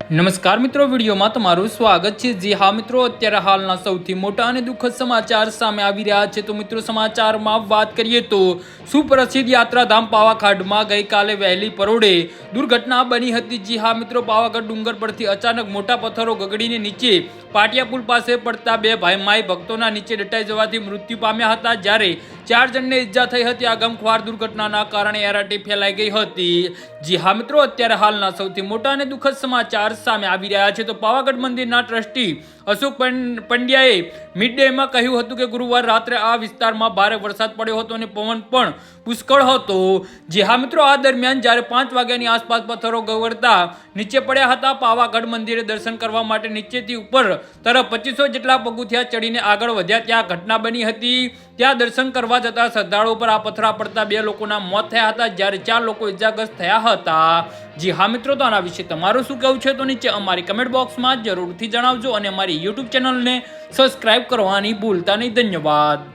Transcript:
નમસ્કાર મિત્રો, વિડીયોમાં તમારું સ્વાગત છે। જી હા મિત્રો, અત્યારે હાલના સૌથી મોટા અને દુઃખદ સમાચાર સામે આવી રહ્યા છે। તો મિત્રો, સમાચારમાં વાત કરીએ તો સુપ્રસિદ્ધ યાત્રાધામ પાવાગઢમાં ગઈકાલે વહેલી પરોઢે દુર્ઘટના બની હતી। જી હા મિત્રો, પાવાગઢ ડુંગર પરથી અચાનક મોટા પથ્થરો ગગડીને નીચે પાટિયા પુલ પાસે પડતા બે માઈ ભક્તોના નીચે દટાઈ જવાથી મૃત્યુ પામ્યા હતા, જ્યારે 4 જણને ઈજા થઈ હતી। આ ગમખ્વાર દુર્ઘટનાના કારણે એરાટી ફેલાઈ ગઈ હતી। જી હા મિત્રો, અત્યારે હાલના સૌથી મોટા અને દુઃખદ સમાચાર સામે આવી રહ્યા છે। તો પાવાગઢ મંદિરના ટ્રસ્ટી અશોક પંડ્યાએ મિડ ડેમાં કહ્યું હતું કે ગુરુવાર રાત્રે આ વિસ્તારમાં ભારે વરસાદ પડ્યો હતો અને પવન પણ પુષ્કળ હતો। જી હા મિત્રો, આ દરમિયાન જ્યારે 5 વાગ્યાની આસપાસ પથ્થરો ગગડતા નીચે પડ્યા હતા। પાવાગઢ મંદિરે દર્શન કરવા માટે નીચેથી ઉપર તરફ 2500 જેટલા પગથિયા ચડીને આગળ વધ્યા ત્યાં ઘટના બની હતી। ત્યાં દર્શન કરવા જતા શ્રદ્ધાળુઓ પર આ પથ્થરા પડતા 2 લોકોના મોત થયા હતા, જ્યારે 4 લોકો ઇજાગ્રસ્ત થયા હતા। જી હા મિત્રો, તો આના વિશે તમારું શું કહેવું છે તો નીચે અમારી કમેન્ટ બોક્સમાં જરૂરથી જણાવજો અને અમારી યુટ્યુબ ચેનલને સબસ્ક્રાઇબ કરવાની ભૂલતા નહીં। ધન્યવાદ।